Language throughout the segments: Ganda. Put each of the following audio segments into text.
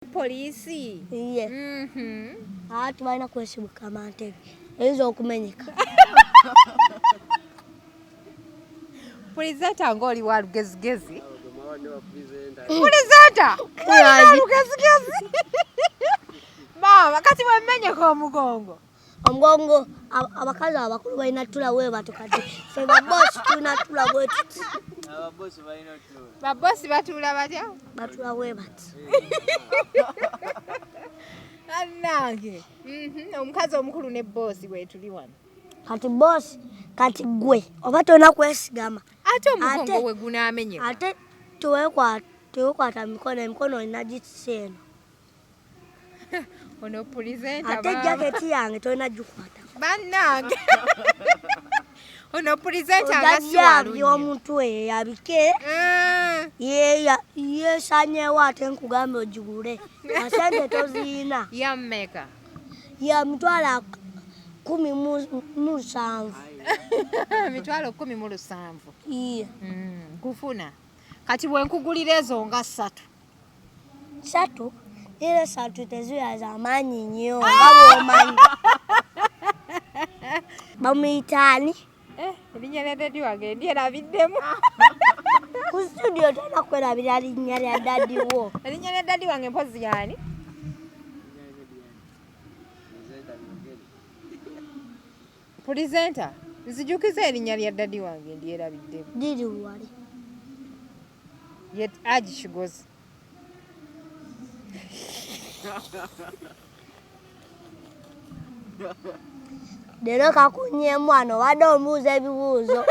Polisi. Iye. Ati baina kwesibuka amantebe. Ezo okumenyeka. Presenter ngoli wa lugezigezi. Presenter. Lugezigezi. Mama kati wamenyeka omugongo. Omugongo abakazi abakulu baina tula we Bato kati. Fe babosi tuna tula wetu. Ababosi baina tula. Babosi batula batya? Batula we Bato. Anange. Omukazi omukulu ne bosi wetuli wano. Kati boss kati gwe oba tona kwesigama. Ate omugongo we gunaamenyeka. Ate tuwekwata emikono inagitseno. Ono presenter ate jacket yange tona jukwata. Bannange. Ono presenter agaswalu omuntu yabike. Ye sanye wate nkugambe ojigule. Asante tozina. Yammeka. Ya mitwala 17. Mitwalo 17. Iye. Kufuna. Kati bwenkugulira ezo nga 3. 3? Ile 3 tezuya za manyi nnyo ngabo omanyi. Bamuyitani. Erinnya lya daddy wange ndyerabiddemu. Ku studio tona kwerabira linnya lya daddy wo. Erinnya lya daddy wange mpozi yani? Presenter, nzijukiza erinnya lya daddy wange ndyerabiddemu. Didi wali. Yet Aji Shigozi. Dero kakunye mwana wadde omuuza ebibuuzo.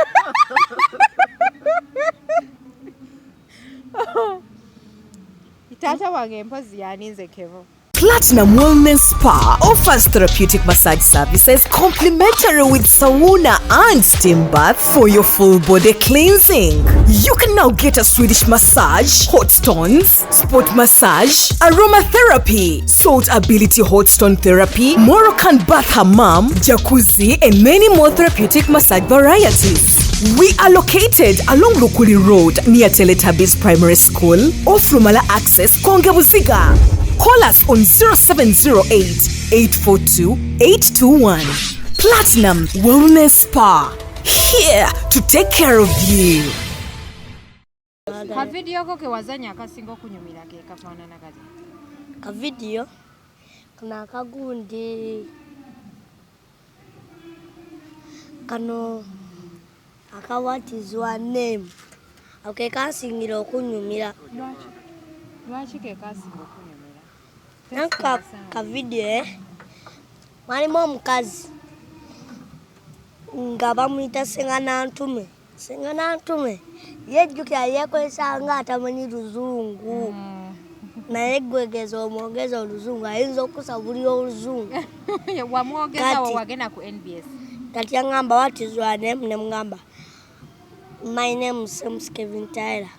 Tata wange mpozi yaninze Kevo. Platinum Wellness Spa offers therapeutic massage services complimentary with sauna and steam bath for your full body cleansing. You can now get a Swedish massage, hot stones, spot massage, aromatherapy, salt ability hot stone therapy, Moroccan bath hammam, jacuzzi, and many more therapeutic massage varieties. We are located along Lukuli Road near Teletubbies Primary School, off Rumala Access, Kongebuziga. Call us on 0708 842 821. Platinum Wellness Spa. Here to take care of you. Ka video ko ke wazanya akasinga okunyumira ke kafaanana kati. Ka video kana kagundi kano akawatizwa name. Okay, kasingira okunyumira. Lwaki ke kasinga okunyumira? Ka video mwalimu omukazi nga bamuyita Senganantume. Senganantume yejjukira yekozesa nga atamanyi luzungu. Naye gwegeza omwogeza oluzungu ayinza okusa buli oluzungu. Wamwogeza wagenda ku NBS. Kati yangamba what is your name? Nemugamba my name is Kevin Tyler.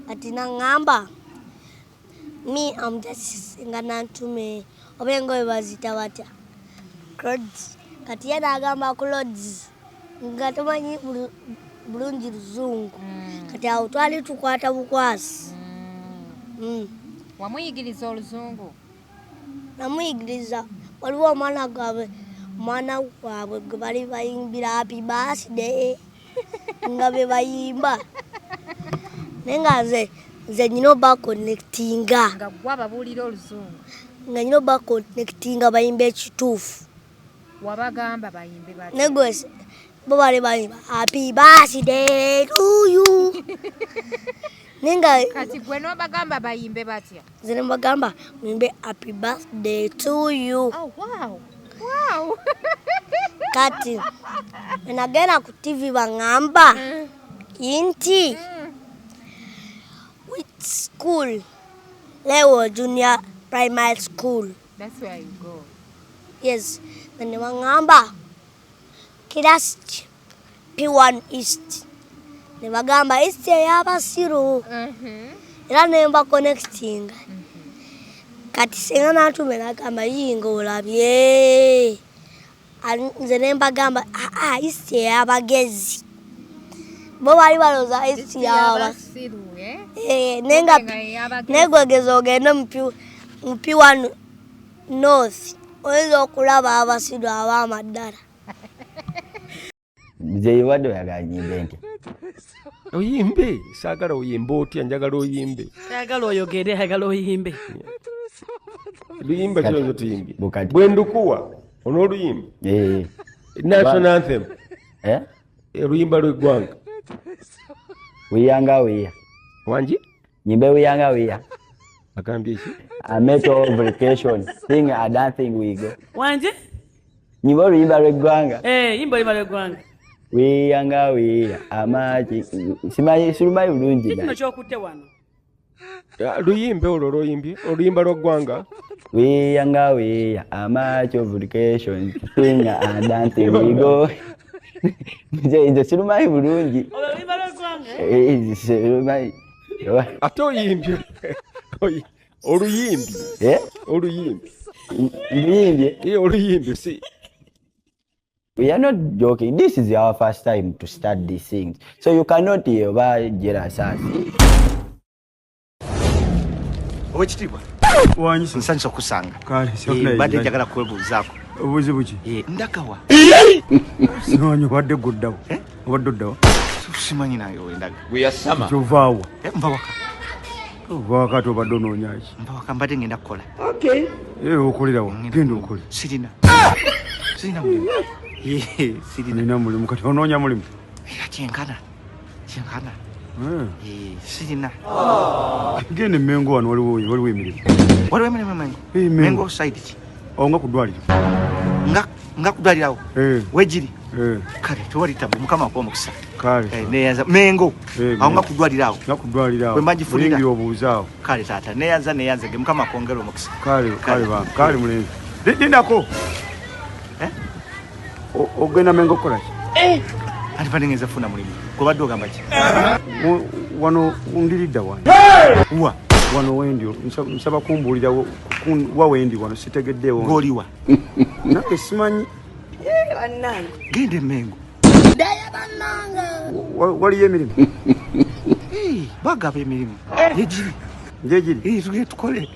Kati nangamba me, I'm just Senganantume. Obengo bazita watya. Clothes. Kati yana agamba clothes. Ngatamanyi bulungi luzungu. Kati awo twali tukwata bukwasi. Wamuyigiriza oluzungu? Namuyigiriza. Waliwo omwana waabwe gwe bali bayimbira happy birthday. Nga be bayimba. Nenga nze nyino baconnectinga. Nga gwa babuulira oluzungu. Nga nyino baconnectinga bayimba ekituufu. Wabagamba bayimbe bati. Negwese bo bali bayimba happy birthday to you. Nenga kati gwe n'obagamba bayimbe batya? Nze nebagamba bayimbe happy birthday to you. Oh wow. Wow. Kati nagenda ku TV bangamba inti which school? Lewo Junior Primary School. That's where you go. Yes. Then bangamba class P1 East. Nebagamba East y'abasiru. Era nemba connecting. Kati Senganantume nagamba yingo olabye. Nze nembagamba East y'abagezi. bo bali baloza isi yawa nenga negwegeza ogenda mupi wano north oyinza okulaba abasiru ab'amaddala nze wadde oyaganyimbe nti oyimbe saagala oyimbe otya njagala oyimbe saagala oyogere ayagala oyimbe luyimba kirozo tuyimbe bwe ndukuwa onooluyimbe national anthem oluyimba lw'eggwanga wiyanga wiya wangi nyimbe wiyanga wiya agambye ki a matter of vacation thing I don't think we go wangi nyimbe oluyimba lw'eggwanga yimba oluyimba lw'eggwanga wiyanga wiya amaki sirumayi bulungi kino kyokutte wano luyimbe olwo lwoyimbye oluyimba lw'eggwanga wiyanga wiya amaki of vacation thing I don't think we go nze sirumayi bulungi oluyimba lw'eggwanga sirumayi ate oyimbye oluyimbi oluyimbi oluyimbi si we are not joking. This is our first time to start these things. So you cannot hear about jealous us. Owekitiibwa wanyisa nsanyusa okusanga kale badde njagala kwebuuzaako obuuzi buki ndagawa simanyi obadde guddawo obadde oddawo simanyi naye wendaga kyovaawa nva waka ovaa kati obadde onoonyaki nva waka mbadde ngenda kukola okolerawo genda okole sirina mulimu nina mulimu kati onoonya mulimu kyenkana sirina genda emengo wano waliwo emirimu mengo side ki nga ku ddwaliro nga kudwalirawo wegiri kale tewali tabu mukama akuwa omukisa neyanza mengo awo nga kudwalirawo bwe mbagifunira obuuzaawo kale taata neyanze ge mukama akwongera omukisa kale mulenzi lindako ogenda mengo okukolaki ati badde funa mulimu gwebadde ogamba ki wano undiridda wano wa wano wendi nsaba kumbuulira wa wendi wano sitegeddeewo ng'oliwa nange simanyi genda emengo waliyo emirimu bagaba emirimu yegiri njegiri tugende tukole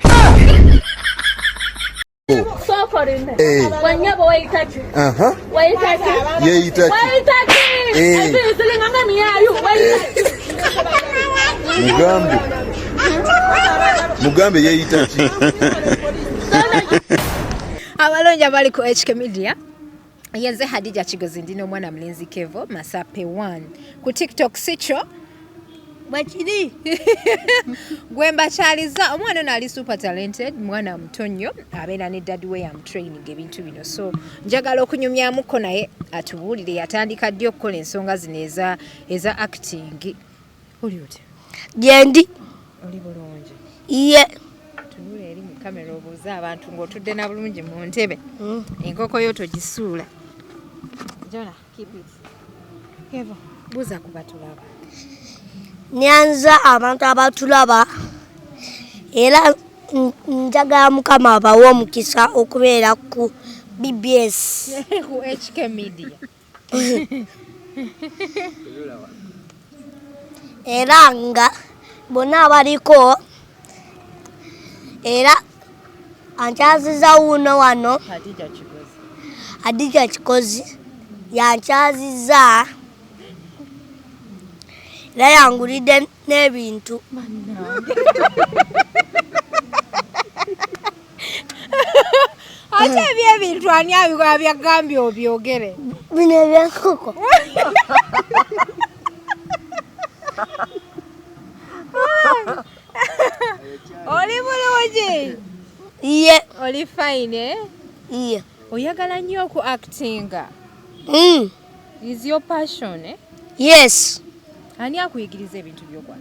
Wanyabo waitaki. Waitaki. Yeitaki. Waitaki. Zilinganga miyayu. Waitaki. Mugambe yeitaki. Abalonja bali ku HK Media. Yenze Hadija Kigozi ndino mwana mlinzi Kevo Masape 1 ku TikTok sicho bakiri Gwemba chaliza omwana nali super talented mwana mtonyo abeera ne daddy we am training ebintu bino so njagala okunyumyamuko naye atubuulire yatandika ddi okukola ensonga zino eza acting oli ote gendi oli bulungi iye tunule eri mu kamera obuuza abantu ng'otudde na bulungi mu ntebe enkoko yo togisuula Jona keep it Kevo buuza ku batulaba nyanza abantu abatulaba era njagala mukama abawa omukisa okubeera ku BBS ku HK Media era nga bonna abaliko era ankyaziza wuno wano Hadija Kigozi yankyaziza era yangulidde n'ebintu ate ebyebintu ani abyagambye obyogere bino ebyenkoko oli bulungi iye oli fine iye oyagala nnyo oku actinga is your passion yes ani akuyigiriza ebintu by'oku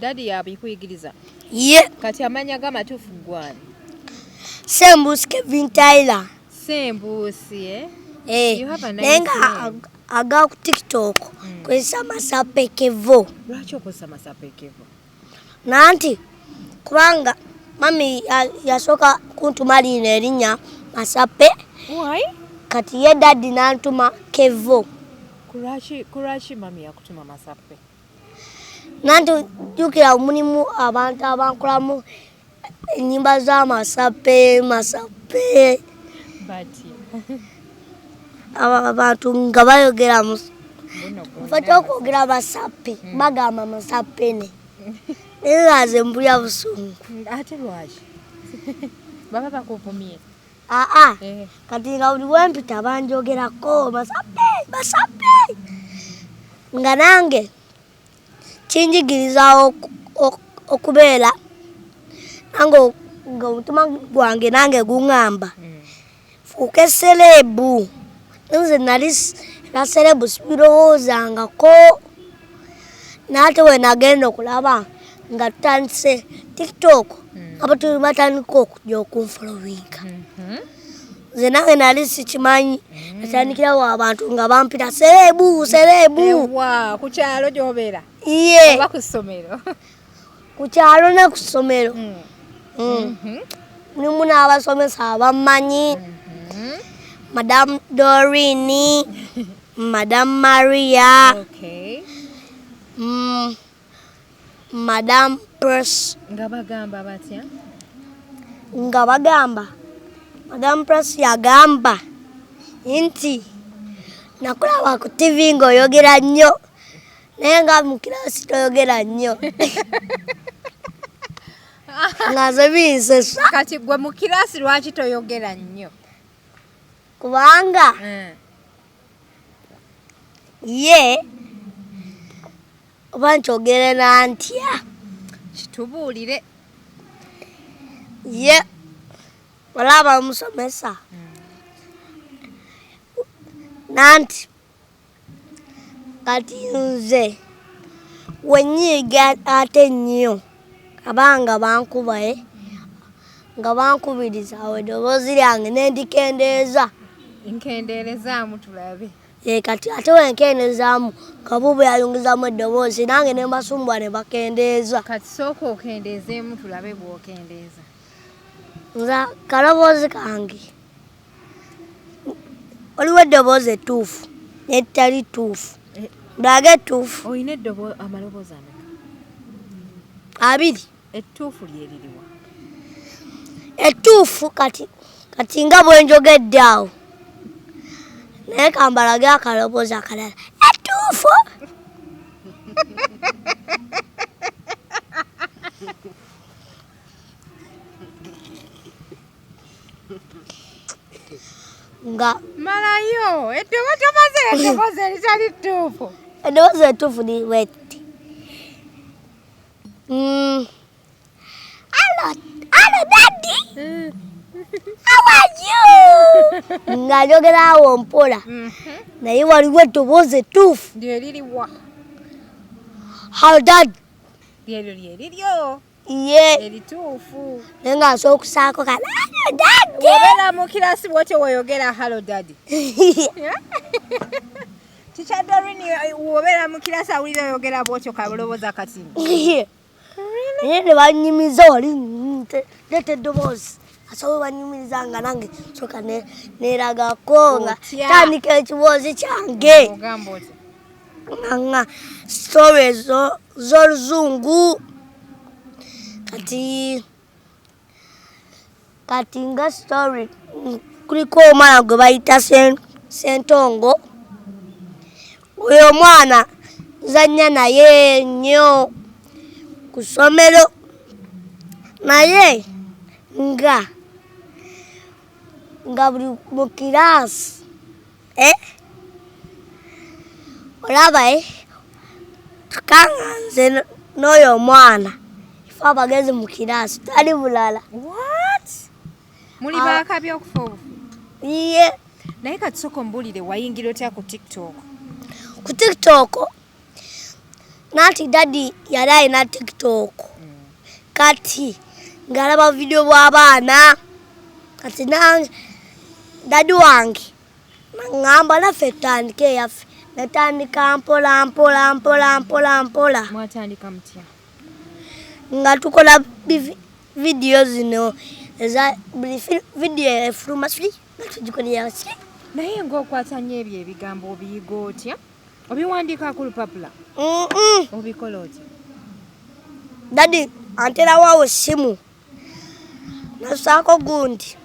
daddy yabikuyigiriza iye kati amanya gamatuufu gwani Semboozi Kevin Tyler Semboozi nenga aga ku TikTok kwesa Masape Kevo lwaki okozesa Masape Kevo nanti kubanga mami yasooka kuntuma lino erinnya Masape why kati ye daddy nantuma Kevo Kurachi mami yakutuma masappe. Nanti jukira mulimu abantu abankulamu enyimba z'amasappe Bati. abantu nga bayogera mfata okwogera masappe bagamba masappe ne eraze mbuya busungu Ate lwaki? Baba bakuvumye. Kati nga buli wempita banjogerako masappe nga nange kinjigiriza okubeera nange nga omutima gwange nange guŋŋamba fuuke selebu nze nali na selebu sibirowoozangako naate we nagenda okulaba nga tutandise TikTok abantu batandika okujja okunfolowinga nze nange nali sikimanyi natandikirawo abantu nga bampita selebu Ku kyalo gy'obeera? Oba ku ssomero? Ku kyalo ne ku ssomero mulimu n'abasomesa abamanyi Madam Dorini, Madam Maria, Madam Press. Nga bagamba Madam Press yagamba nti nakulaba ku TV ng'oyogera nnyo naye nga mu kirasi toyogera nnyo nga ze binsesa. Kati gwe mu kirasi lwaki toyogera nnyo? Kubanga ye oba nkyogere nantya kitubuulire ye olaba omusomesa nanti kati nze wenyiiga ate nnyo abanga bankuba nga bankubiriza awo eddoboozi lyange nendikendeeza nkendeerezaamu tulabe kati ate wenkendeezaamu kabubu yayongezaamu eddoboozi nange ne mbasumbwa ne bakendeeza. Kati sooka okendeezeemu tulabe bw'okendeeza. Nza kaloboozi kange waliwo eddoboozi ettuufu n'ettali ttuufu ndage ettuufu. Olina amaloboozi ameka? 2. Ettuufu lyeririwa? Ettuufu kati nga bwe njogedde awo naye kambalage akaloboozi akalala ettuufu. Nga malayo eddoboozi eritali ttuufu. Eddoboozi ettuufu liwette. Hello daddy. How are you? Nga njogera awo mpola naye waliwo eddoboozi ettuufu lyeririwa? Hello dad. Lyeryo lyeriryo erituufu naye nga nsobola okusaako kala hello daddy. Obeera mu kirasi bwotyo weyogera hello daddy. Teacher Dorini obeera mu kirasi awulira oyogera bwotyo kaloboozi akatimba. Naye ne banyumiza wali leeta eddoboozi asobola banyumiriza nga nange soka neragako nga tandika ekiboozi kyange nga story z'oluzungu kati nga story kuliko omwana gwe bayita Sentongo. Oyo omwana zanya naye nnyo ku ssomero naye nga buli mu kirasi olaba tukanga nze n'oyo omwana ife abagezi mu kirasi tali bulala. What? Muli baakabi okufa obufu? Iye. Naye kati sooka ombuulire wayingira otya ku TikTok? Ku TikTok nanti daddy yali alina TikTok kati ngalaba video bw'abaana kati nange daddy wange nangamba naffe tutandike eyaffe natandika mpola. Mwatandika mutya? Nga tukola video zino eza buli video efuluma siri nga tugikolera siri. Naye ng'okwata nnyo ebyo ebigambo obiyiga otya? Obiwandiika ku lupapula? Obikola otya? Daddy antera wawe simu. Nasako gundi.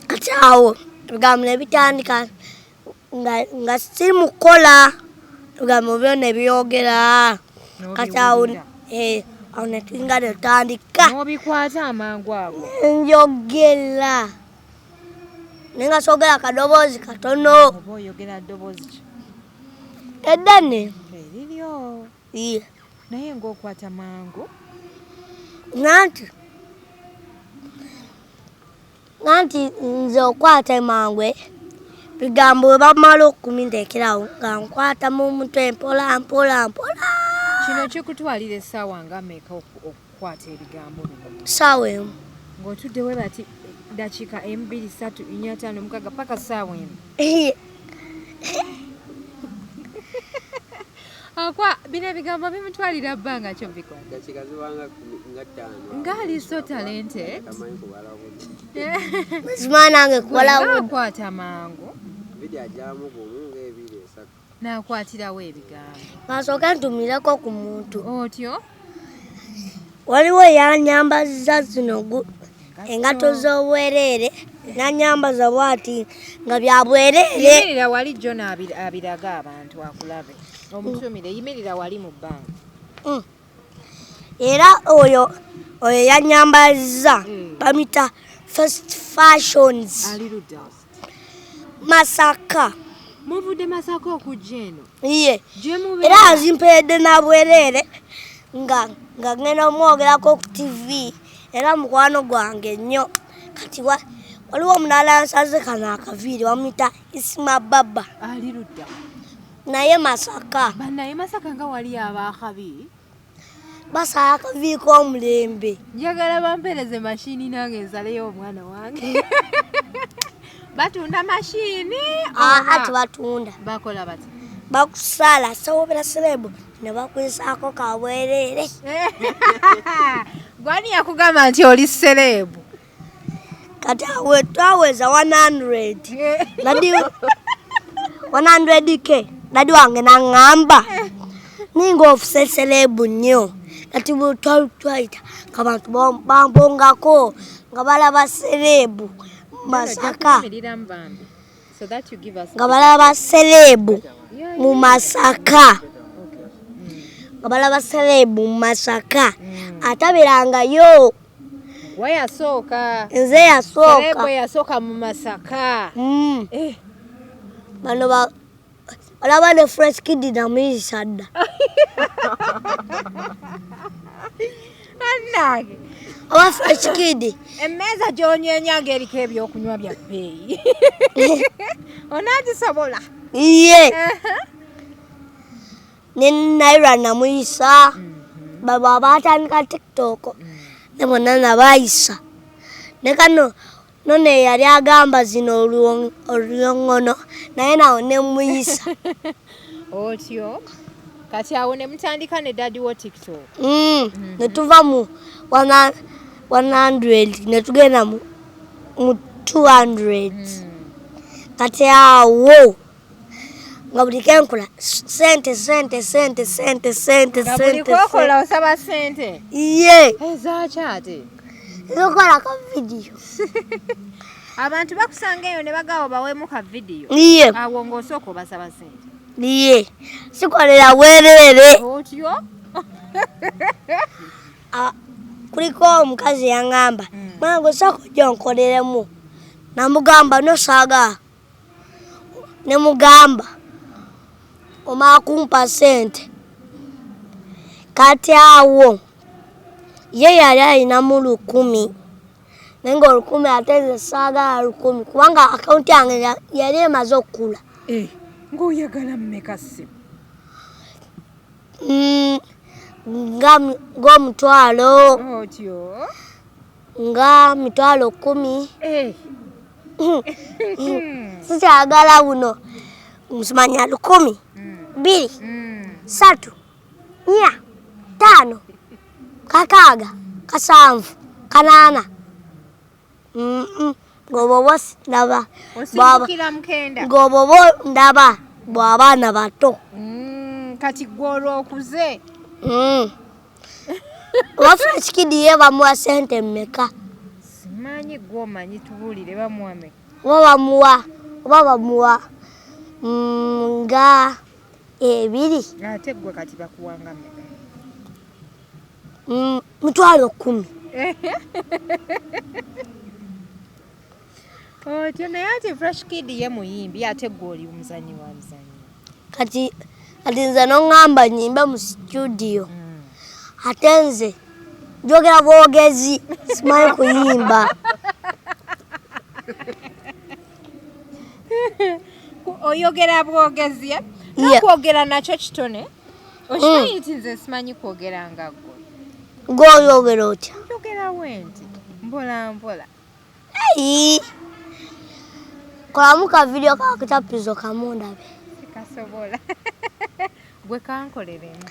Kati awo bigambo bitandika nga simu kola. Bigambo byonna byogera. Kati awo awo netulinga netandika. N'obikwata amangu ago? Njogera. Nenga sogera kadobozi katono. Oba oyogera ddoboozi ki? Eddene. Eriryo. Iya. Naye ng'okwata mangu? Nanti nze okwata mangu bigambo bwe bamala okuminteekerawo nga nkwata mu mutwe mpola. Kino kikutwalira essaawa nga mmeka okukwata ebigambo bino? Ssaawa emu. Ng'otuddewo bati dakiika 2, 3, 4, 5, 6 paka ssaawa emu. Bino ebigambo bimutwalira bbanga kyo bikwata? Dakiika zibanga nga 5. Ng'ali so talented. Mazima nange kukola ng'akwata mangu. Video ajjamu gumu ng'ebiri esatu. N'akwatirawo ebigambo. Nasooka ntumireko ku muntu. Otyo? Waliwo yanyambaza zino engato z'obwereere nanyambaza bwati nga bya bwereere. Yimirira wali John abiraga abantu akulabe. Omutumire yimirira wali mu bbanga. Era oyo yanyambaza bamita first fashions. Masaka. Muvudde Masaka okujja eno? Iye. Era azimpeedde na bwereere nga ngenda omwogerako ku TV. Era mukwano gwange nnyo. Kati waliwo omulala yansaze kano akaviiri wamuyita Isima Baba. Ali ludda? Naye Masaka. Naye Masaka nga wali abaakabi? Basala akaviiri k'omulembe. Njagala bampeereze mashini nange nsaleyo omwana wange. Batunda mashini? Ati batunda. Bakola bati? Bakusala sawobera Celeb ne bakwisaako kabwereere. Gwani yakugamba nti oli Celeb? Kati awe twaweza 100. Nadi 100k. Nadi wange nangamba. Ningo ofuse Celeb nnyo. Kati butwaita kabantu bambongako nga balaba Celeb Masaka. So that you give us. Nga balaba Celeb mu Masaka. Nga balaba Celeb mu Masaka. Atabiranga yo. Wayasooka. Nze yasooka. Celeb yasooka mu Masaka. Bano balaba ne fresh kid na mwisadda. Annage. Aba fresh kid. Emmeeza gy'onyeenyanga eriko ebyokunywa bya bbeeyi. Onaagisobola? Iye. Ne Naira namuyisa. Baba batandika TikTok. Ne bonna nabayisa. Ne kano none yali agamba zino oluyongono naye nawo ne muyisa. Otyo? Kati awo ne mutandika ne daddy wo TikTok? Ne tuva mu 100 ne tugenda mu 200. Kati awo nga buli kenkola sente. Nga buli kokola osaba sente? Iye. Ezaaki ate? Ezokola ka video. Abantu bakusanga eyo ne bagawo baweemu ka video? Iye. Awo ng'osooka obasaba sente? Iye. Sikolera bwereere. Otyo? Kuliko omukazi yangamba mwange osooka ojja onkoleremu. Namugamba nosaaga. Ne mugamba omala kumpa sente. Kati awo ye yali alinamu 1,000 naye nga 1,000 ate nze saagala 1,000 kubanga akawunti yange yali emaze okukula. Ng'oyagala mmeka ssimu? Ng'omutwalo. Otyo? Nga mitwalo 10. Sikyagala buno mumanya 1,000, 2, 3, 4, 5, 6, 7, 8. Ngobobo ndaba. Osimbukira mukenda? Ngobobo ndaba. bw'abaana bato. Kati gwe olw'okuze. Oba Fresh Kid ye bamuwa ssente mmeka? Simanyi gwe omanyi tubuulire bamuwa mmeka? Oba bamuwa nga 2. Ate gwe kati bakuwanga mmeka? 10,000. Otyo naye ati Fresh Kid ye muyimbi ate gwe oli muzanyi wa muzanyi. Kati nze n'oŋŋamba nnyimbe mu studio. Ate nze njogera bwogezi simanyi kuyimba. Oyogera bwogezi ye? N'okwogera nakyo kitone? Okimanyi nti nze simanyi kwogera nga gwe. Gw'oyogera otya? Njogera wenti mpola mpola. Kolamu ka video kakutapizo kamu ndabe. Sikasobola. Gwe kankoleremu.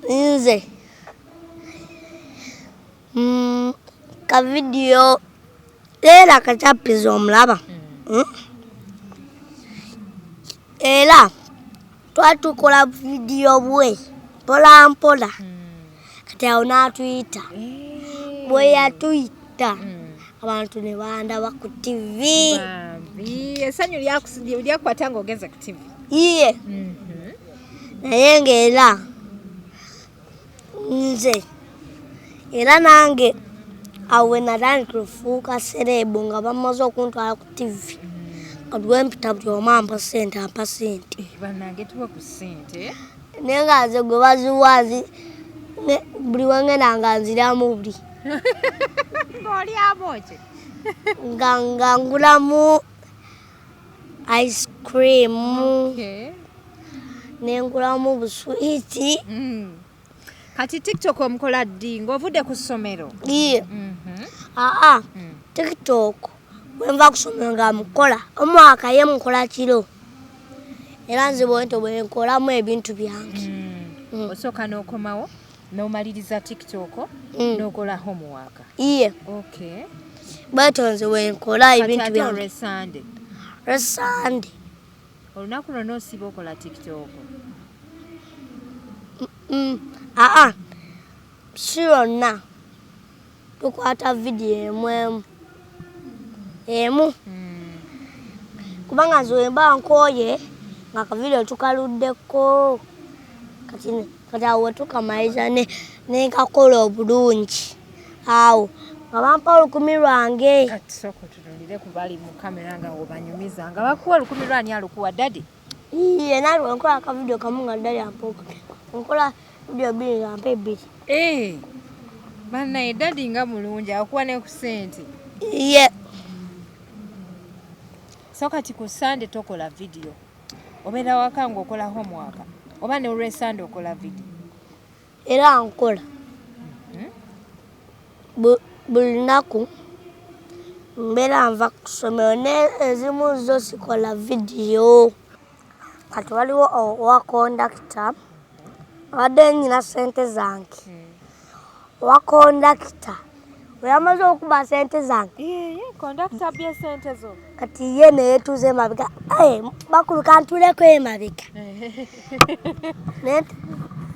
Nze ka video era katapizo omulaba. Era twatukola video bwe mpola mpola. Kati awo n'atuyita. Bwe yatuyita abantu ne bandaba ku TV. Essanyu lyakukwata ng'ogenze ku TV. Iye. Naye ng'era nze era nange awe natandikira okufuuka Celeb nga bamaze okuntwala ku TV. Kati wempita buli omu ampa ssente. Bannange tuwe ku ssente. Naye nga nze gwe baziwazi buli wengenda nga nziramu buli. Ng'olyamu ki? Nga ngulamu ice cream. Nengulamu buswiti. Kati TikTok omukola ddi ng'ovudde ku ssomero? Iye. TikTok bwenva ku ssomero nga mukola omwaka ye mukola kiro. Era nze bwento bwe nkolamu ebintu byange. Osooka n'okomawo n'omaliriza TikTok n'okola homework. Iye. Okay. Bwento nze bwe nkola ebintu byange. Kati ate Sunday. Olunaku lwonna osiba okola TikTok? Si yonna tukwata video emu. Kubanga nze wemba nkooye nga akavidiyo tukaluddeko. Kati awo wetukamaliza nenkakola obulungi. Awo nga bampa 10,000 lwange. Kati sooka otunuulire ku bali mu kamera nga obanyumiza nga bakuwa 10,000 lwani alukuwa dadi? Iye nalwe nkola akavidiyo kamu nga dadi ampoka. Nkola video 2 nga mpa 2. Bannaye dadi nga mulungi akuwa ne ku ssente. Iye. So kati ku Sunday tokola video. Obeera waka ng'okola homework. Oba ne olwe Sunday okola video. Era nkola. Buli lunaku mbeera nva ku ssomero n'ezimu zo sikola video. Kati waliwo owa kondakita abadde nnyina ssente zange. Owa kondakita bwe yamaze okuba ssente zange. Kondakita bye ssente zo. Kati ye ne yeetuuza emabega. Bakulu kantuleko emabega. Nze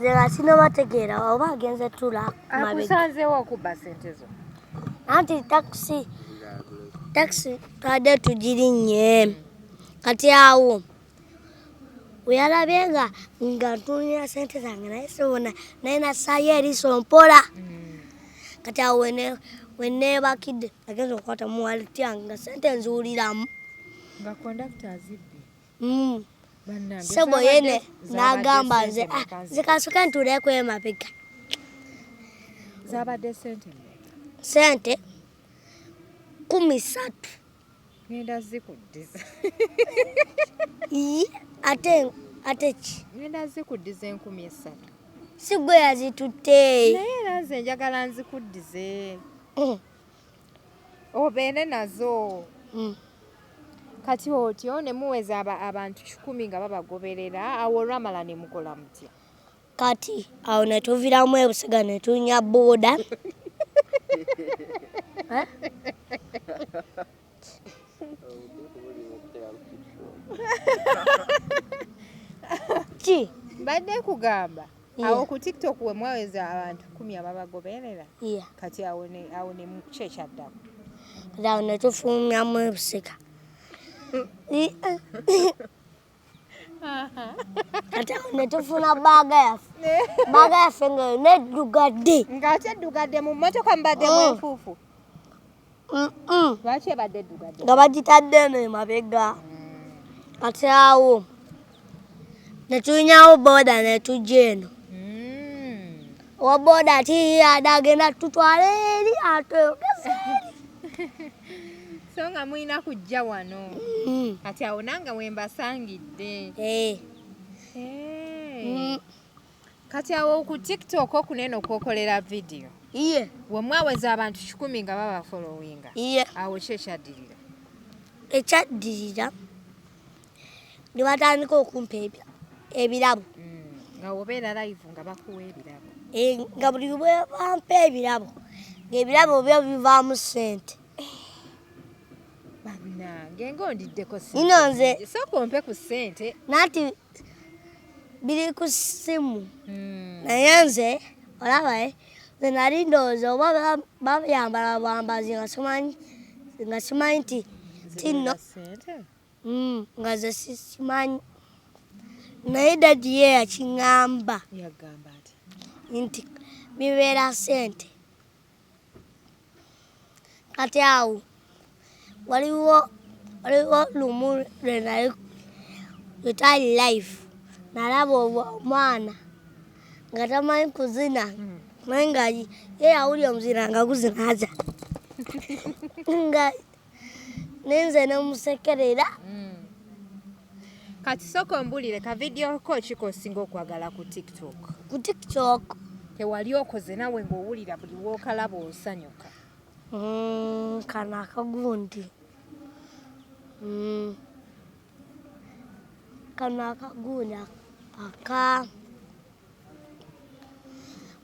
nga sinnabategeera oba agenze tula mabega. Akusanzeewo okuba ssente zo? Anti taxi twadde tugirinnye. Kati awo we yalabye nga ntunira ssente zange naye sibona naye nassaayo eriiso mpola. Kati awo we neebakidde agenza okukwata mu wallet yange nga ssente nziwuliramu. Nga kondakita azibbe? Sebo yene n'agamba nze zikasooke ntuleko emabega. Zaabadde ssente mmeka? Ssente 13. Ngenda zikuddiza. Ate ki? Ngenda zikuddiza 13,000. Si gwe yazitutte. Naye era nze njagala nzikuddize. Obeere nazo. Kati otyo ne muweza abantu 10 nga babagoberera awo olwamala ne mukola mutya? Kati awo ne tuviramu ebusiga ne tunya booda. Badde kugamba awo ku TikTok we mwaweza abantu 10 ababagoberera kati awo ne kyekyaddako dawo ne tufulumyamu ebisika kati awo ne tufuna baaga yaffe nga neddugadde ng'ate eddugadde mu mmotoka mbadde mwenfuufu lwaki ebadde eddugadde nga bagitadde eno emabega kati awo ne tulinyawo booda ne tujja eno owa booda ati agenda tutwala eri atweyogeza so nga mulina kujja wano kati awo nange wembasangidde kati awo ku TikTok okunene okwokolera vidiyo we mwaweza abantu 10 nga baba followinga awo kyekyadirira ekyaddirira ne batandika okumpa ebirabo nga obeera live nga bakuwa ebirabo nga buli lwe bampa ebirabo ng'ebirabo byo bivaamu ssente bannange ng'ondiddeko nino nze sokompe ku ssente nati biri ku ssimu naye nze olaba nze nali ndowooza oba bayambala bwambazi nga simanyi nti tinno nga nze simanyi naye dadi ye yakiŋŋamba nti bibeera ssente kati awo waliwo lumu lwetali live nalaba omwana nga tamanyi kuzina naye nga ye yawulya omuzina nga guzinaza nga nenze nemusekerera kati soko mbulire ka video ko kikosinga okwagala ku TikTok tewali okoze nawe ng'owulira buli wookalaba osanyuka kano akagundi aka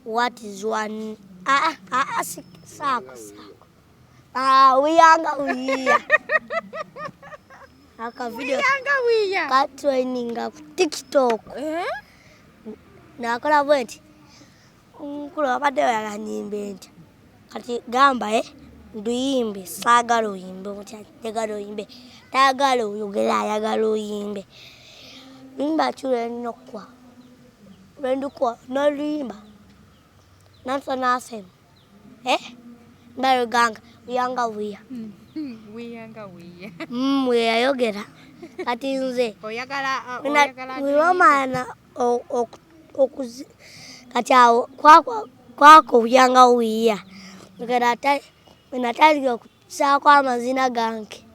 what is one sako wiyanga wiya aka video ka traininga ku TikTok nakola bwenti nkulu abadde yaganyimbe nti kati gamba nduyimbe saagala oyimbe njagala oyimbe tayagala oyogera ayagala oyimbe limba chule nokwa lwendukwa noluyimba nanso nasem mbalo ganga uyanga wiya weyayogera kati nze wiwamana kati awo kwako uyanga wiya nataliga okusaako amazina gange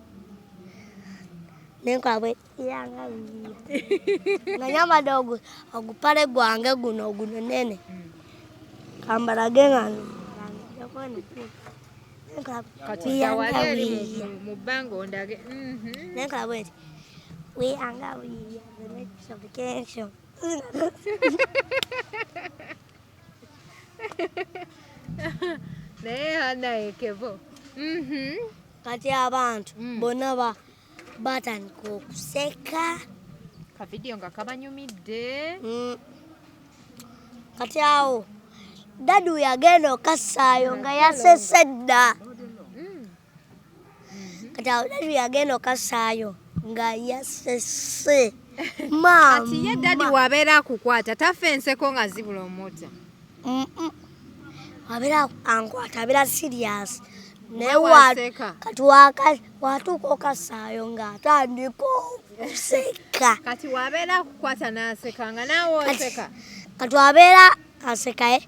nenkola yanga wiya nga nyambadde ogupale gwange guno nene kambalage nga kati wali mu bbanga ondage nenkola bwenti wiyanga wiya the next application naye anaye Kevo kati abantu bonna batandika okuseka kavidiyo nga kabanyumidde kati awo dadu yagenda okasaayo nga yasese dda kati awo dadu yagenda okasaayo nga yasese kati ye dadi wabeera akukwata tafe enseko nga zibula omota wabeera ankwata abeera serious naye kati watuuka okasaayo ng'atandika okuseka kati wabeera akukwata n'aseka nga naawe oseka kati wabeera aseka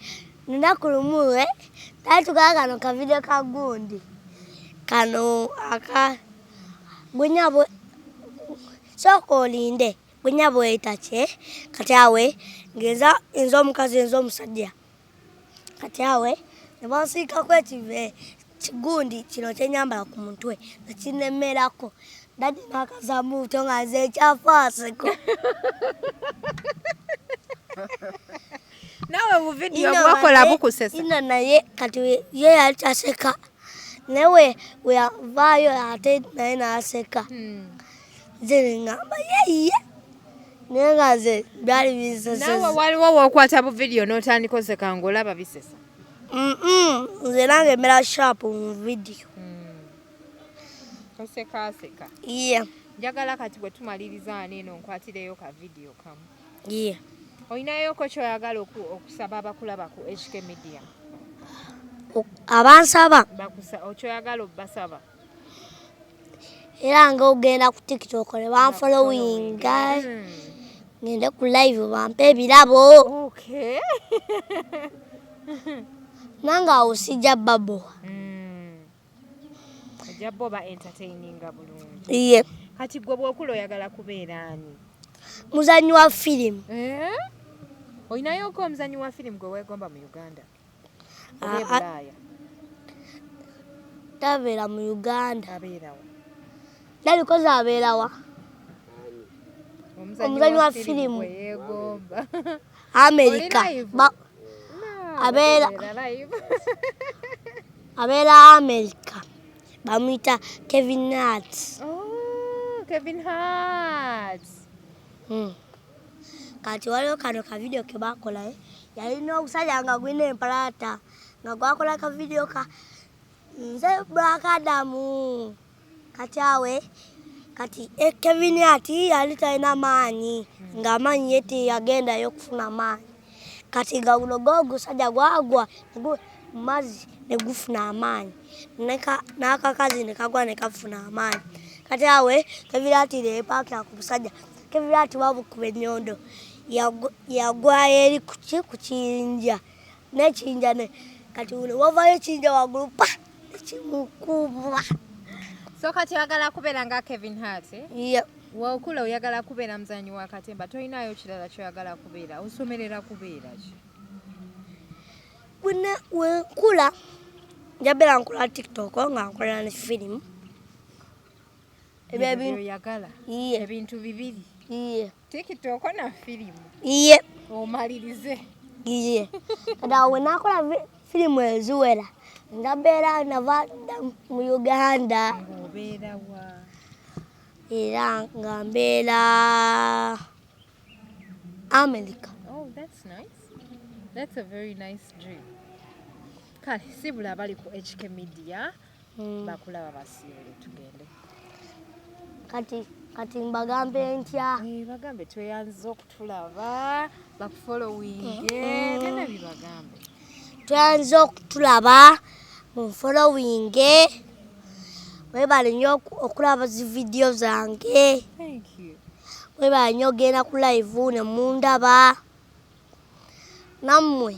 lunaku lumu tali tukaa kano kavidiyo kagundi kano gwenyabwe sooka olinde gwenyabwe eyitaki kati awe ngenza omukazi enza omusajja kati awe ne bansiikako kigundi kino kyenyambala ku mutwe nekinemerako dadi n'akazamu buto nga nze ekyafaaseko nawe mu vidiyo bwakola bukusesa ino naye kati ye yali taseka naye weyavaayo ate naye n'aseka nze ngamba yeye Nengaze byali bisesa. Nawe waliwo wokwata bu video n'otandika oseka ng'olaba bisesa. Nze nange mera sharp mu video. Oseka. Yeah. Njagala kati bwe tumaliriza neeno nkwatireyo ka video kamu. Yeah. Oyinayo ko kyoyagala okusaba abakulaba ku HK Media? Abansaba okyoyagala obbasaba? Era ng'ogenda ku TikTok ne banfollowing ngende ku live bampe ebirabo. Okay. Nanga osijja babo. Ojja boba entertaininga bulungi. Iye. Kati gwe bw'okula oyagala kubeera ani? Muzanyi wa firimu. Oyinayo ko omuzanyi wa firimu gwe weegomba mu Uganda? Bulaaya. Tabeera mu Uganda. Abeerawa. Nalikoze abeerawa. Omuzanyi wa firimu weegomba. America. Abeera America. Bamwita Kevin Hart. Oh, Kevin Hart. Kati waliwo kano ka video ke bakola yalina okusajja nga gwina empalata nga gwakola ka video ka nze Black Adam kati awe kati Kevin Hart yali talina maanyi nga amaanyi yeti yagendayo kufuna maanyi kati nga guno gogusajja gwagwa mazi ne gufuna amaanyi n'akakazi ne kagwa ne kafuna amaanyi kati awe Kevin Hart ne paakira ku busajja Kevin Hart wabukuba ennyondo yagwa eri ku kiyinja n'ekiyinja ne kati uno wavayo ekiyinja waggulu pa nekimukuba. So kati oyagala kubeera nga Kevin Hart? Yeah. Waokula oyagala kubeera muzanyi wa katemba toyinayo kirala kyoyagala kubeera osomerera kubeera ki? Wenkula njabeera nkola TikTok nga nkola ne firimu. Ebyoyagala? Ebintu bibiri? TikTok na firimu? Omalirize? Kati we nakola firimu eziwera ndabeera nava mu Uganda. Ng'obeera wa? Era nga mbeera America. Oh, that's nice. That's a very nice dream. Kale sibula abali ku HK Media bakulaba basiibule tugende. Kati mbagambe ntya? Bagambe tweyanza okutulaba bakufollowinge byonna bibagambe. Tweyanza okutulaba munfollowinge webale nnyo okulaba zi video zange. Thank you. Webale nnyo ogenda ku live ne mundaba nammwe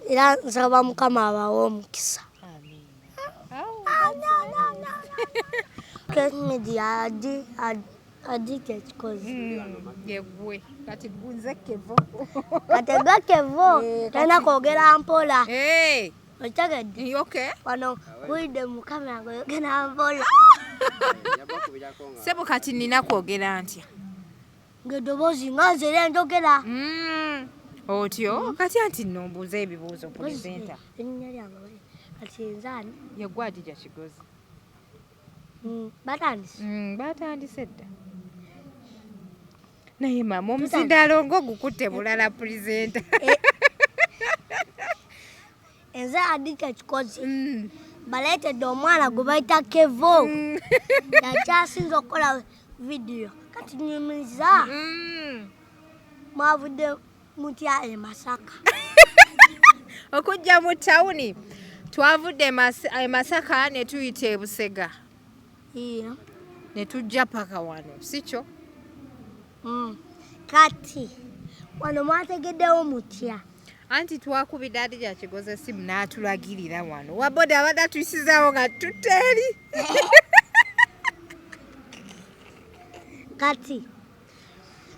era nsaba Mukama abawe omukisa. Media adi kekikozi. Yegwe kati gunze Kevo. Kati gwe Kevo tena kwogera mpola. Okitegedde? Okay. Wano wulidde mu kamera ng'oyogera mpola. Sebo kati nina kwogera ntya? Ng'eddoboozi nga nze era njogera. Otyo kati anti nno mbuuza ebibuuzo pulezenta. Erinnya lyange kati nze ani? Yegwe Adija Kigozi. Batandise? Batandise dda. Naye mama omuzindalo ng'ogukutte bulala pulezenta. Nze Adija Kigozi. Baleetedde omwana gwe bayita Kevo. Yakyasinze okukola video. Kati nyumiza. Mwavudde mutya e Masaka. Okujja mu tawuni. Twavudde e Masaka ne tuyita e Busega. Ne tujja paka wano. Sikyo? Kati wano mwategeddewo mutya. Anti twakubidde Adija Kigozi essimu n'atulagirira wano. Waboda abadde atuyisizaawo nga tuteeri.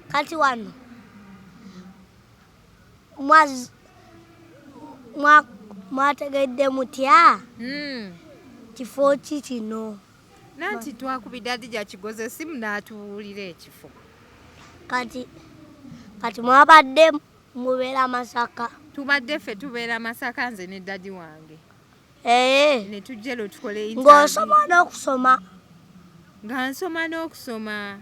Kati wano mwategedde mutya? Kifo ki kino? Nanti twakubidde Adija Kigozi essimu n'atubuulira ekifo. Kati mwabadde mubeera Masaka. Tubadde ffe tubeera Masaka nze ne dadi wange. Ne tujja lwe tukole interview. Ng'osoma n'okusoma. Nga nsoma n'okusoma.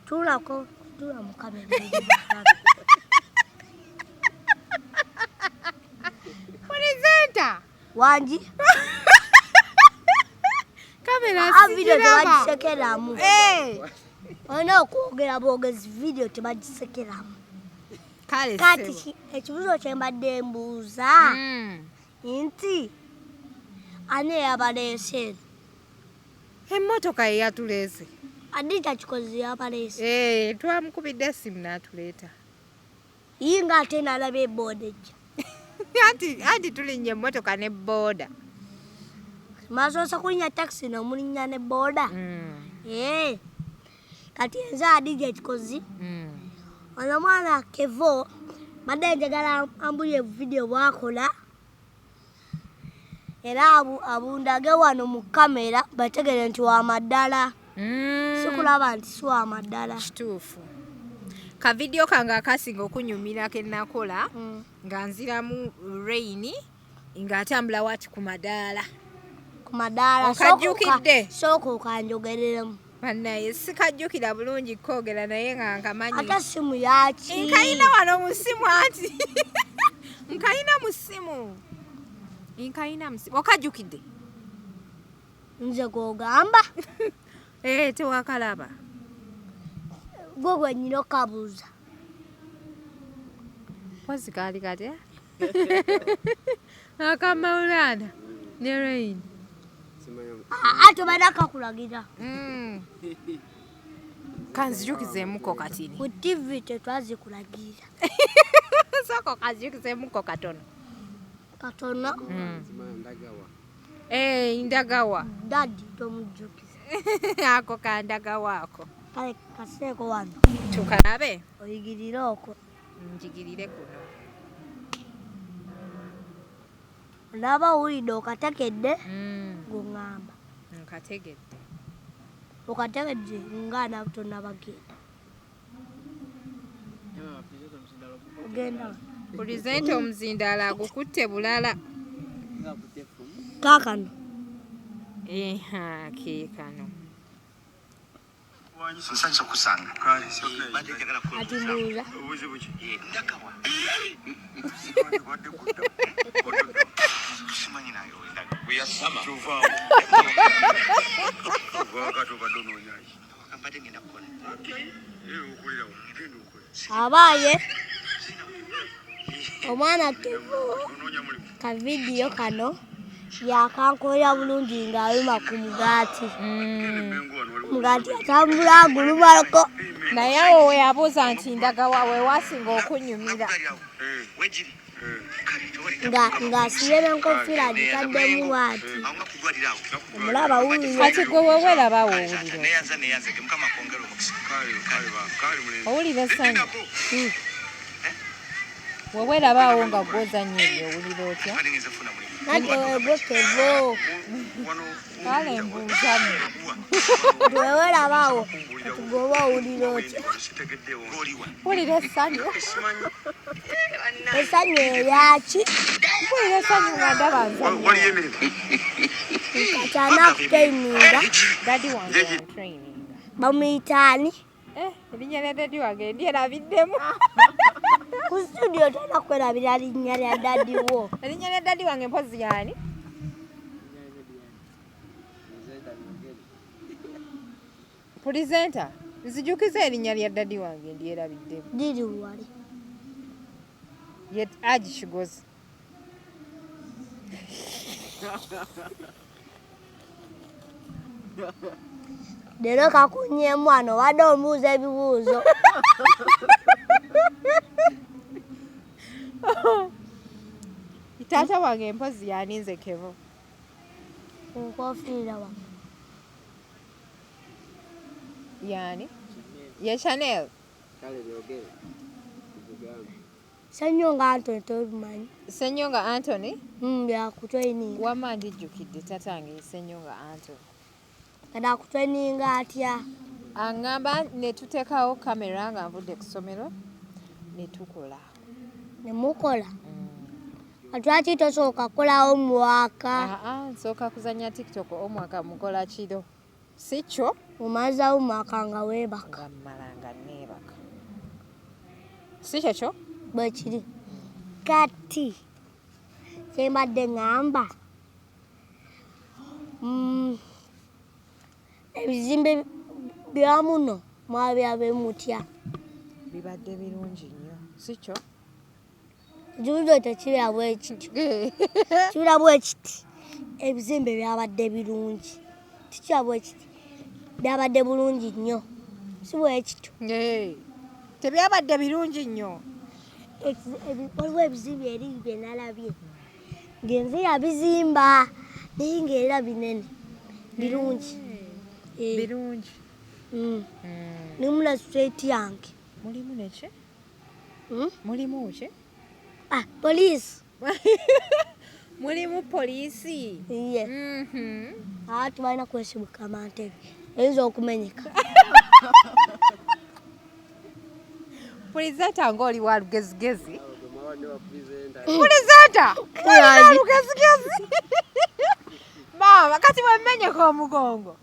Tulako tula mu kamera. Presenter. Wanji. Kamera video tebagisekeramu. Olina okwogera bwogezi video tebagisekeramu. Kale kati ekibuzo kye mbadde mbuuza nti ani yabaleese emmotoka eyatuleese adita kikozi yabaleese twamukubidde essimu n'atuleeta yinga ate nalaba ebooda ejja anti tulinnya emmotoka ne booda masosa kulinnya taxi n'omulinnya ne booda kati enze adija ekikozi ono mwana Kevo madde njagala ambulye video bwakola era abundage wano mu kamera bategere nti wa maddala sikulaba nti si wa maddala kituufu ka video kange akasinga okunyumira ke nakola nga nziramu rain ng'atambula wati ku madaala okajjukidde sooka okanjogereremu naye sikajjukira bulungi kwogera naye nga nkamanyi ate simu yaki nkayina wano mu simu ati nkayina mu simu okajjukidde nze gwogamba tewakalaba gwe gwennyina okabuuza pozi kaali katya akamaulana ne rain ate bana kakulagira kanzijukizeemuko katini ku TV tetwazikulagira soko kanzijukizeemuko katono ndagawa dadi tomujjukiza ako kandagawa ako kale kaseeko wano tukalabe oyigirire okwo njigirire kuno olaba owulidde okatekedde gweŋŋamba nkategedde okategedde ngaana tonabagenda ogenda pulizenta omuzindaala agukutte bulala kaakano keekano nsanyusa okusanga ati mbuuza simanyi nayo abaaye omwana Kevo ka vidiyo kano yakankolera bulungi ng'aluma ku mugaati mugaati atambula agulumalako naye awo we yabuuza nti ndagawa we wasinga okunyumira ng'asibye n'enkofiira agitaddemu waati omulaba wuliyo kati gwe weweraba woowulira owulira essanyu wewerabaawo nga gwozanya ebyo owulira otya nadde wegwe Kevo kale mbuuzamu wewerabaawo kati gwoba owulira otya mpulira essanyu essanyu eryaki mpulira essanyu nga ndaba nzanya kati anaakutreyininga dadi wange yantraininga bamuyitaani erinnya lya dadi wange ndyerabiddemu ku studio tolina kwerabira linnya lya dadi wo erinnya lya dadi wange mpozi yaani pulizenta nzijukiza erinnya lya dadi wange ndyerabiddemu liri wali yet aji kigozi leero kakunyeemu wano wadde omubuuza ebibuuzo taata wange mpozi yaani nze Kevo enkofiira wa yaani ye Chanel Senyonga Anthony tobimanyi Senyonga Anthony yakutreyininga wamma ndijjukidde tatange Senyonga Anthony kada akutreyininga atya aŋŋamba ne tuteekawo kamera nga nvudde ku ssomero ne tukola ne mukola lwaki tosooka kukolawo mu waka nsooka kuzanya TikTok omwaka mukola kiro si kyo Omaza umakanga webaka. Malanga nebaka. Si kyekyo? Bwe kiri. Kati. Kyembadde ngamba. Ebizimbe bya muno mwabyabe mutya. Bibadde birungi nnyo. Si kyo? Juzo tekibya bwe kiti. Kibya bwe kiti. Ebizimbe byabadde birungi. Tikya bwe kiti. Byabadde bulungi nnyo. Si bwe kiti. Tebyabadde birungi nnyo. Waliwo ebizimbe eri bye nalabye. Genze yabizimba naye ng'era binene. Birungi. Birungi. Nimu na street yange. Mulimu neki? Mulimu ki? Police. Mulimu poliisi. Iye. Tubalina kwesibuka amantebe. Eyinza okumenyeka. Pulizenta ng'oli wa lugezigezi. Pulizenta! Lugezigezi! Mama, kati wemenyeka omugongo.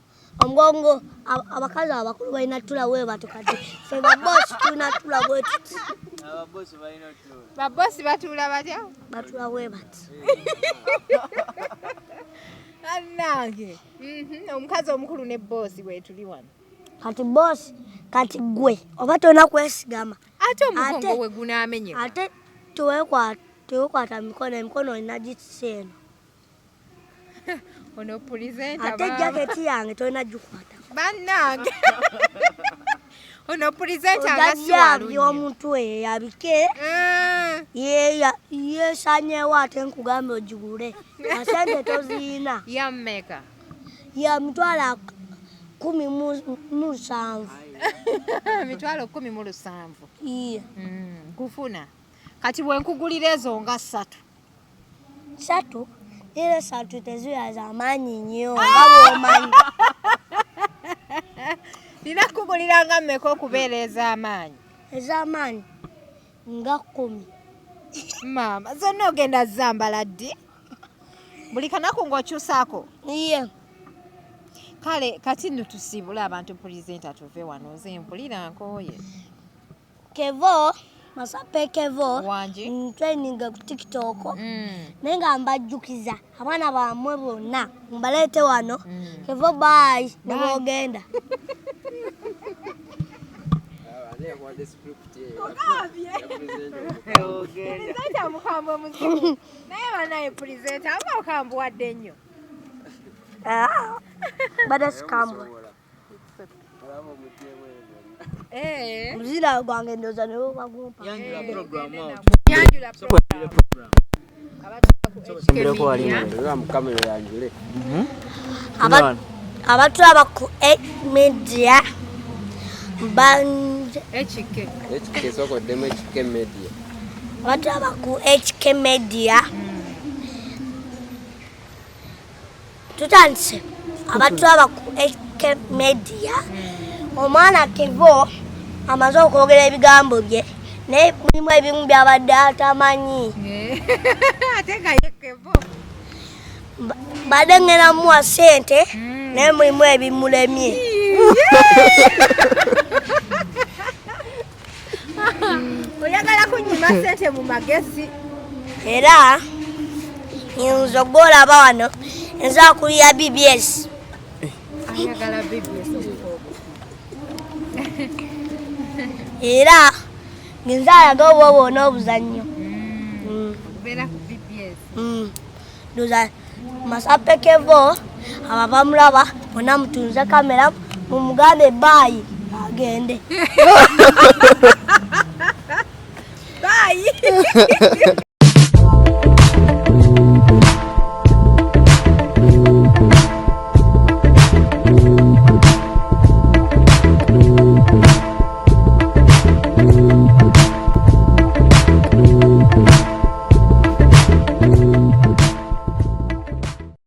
Omugongo abakazi abakulu balina tula we batukadde. Ffe babosi tulina tula bwe tuti. Ababosi balina tula. Babosi batula batya? Batula we bati. Annange. Omukazi omukulu ne bosi we tuli wano. Kati bosi, kati gwe oba tona kwesigama. Ate omugongo we gunaamenyeka. Ate tewekwata emikono inagitseno. Ono pulizenta ate jaketi yange tolina gikwata. Bannange. Ono pulizenta nga si walunye. Omutwe yabike. Yesanyewo ate nkugambe ogigule. Asente toziina. Yammeka. Ya mitwalo 17. Mitwalo 17. Iye. Kufuna. Kati bwenkugulira ezo nga 3. 3? Era 3 teziba z'amaanyi nnyo nga bw'omanyi. Nina kugulira nga mmeka okubeera ez'amaanyi? Ez'amaanyi nga 10. Mama, zonna ogenda zambala ddi? Buli kanaku ng'okyusaako? Iye. Kale, kati nno tusiibule abantu pulizenta tuve wano nze mpulira nkooye. Kevo, Masaka Kevo, wangi training ku TikTok. Naye nga mbajjukiza abaana bammwe bonna mbaleete wano. Kevo bye ne boogenda. Pulizenta mukambwe muzibu. Naye banaye pulizenta aba okambuwadde nnyo. Bada sikambwe. Muzira gwange ndoza niwo bagumpa. Yanjula program out. Yanjula program. Somereko wali nga mukamera yanjule. Abatulaba ku media band HK soko demo HK media. Abatulaba ku HK media. Tutandise abatulaba ku HK media. Omwana Kevo amaze okwogera ebigambo bye naye mulimu ebimu byabadde atamanyi. Ate nga ye Kevo badde ngenda muwa ssente naye mulimu ebimulemye. oyagala kunyima ssente mu magezi. Era nyinza ogolaba wano nza kulya BBS. Ayagala BBS. Era ngenza alaga obwo n'obuzannyo. Beera ku BBS. Ndoza Masaka Kevo aba bamulaba bonna mutunze kamera mumugambe bye agende. Bye.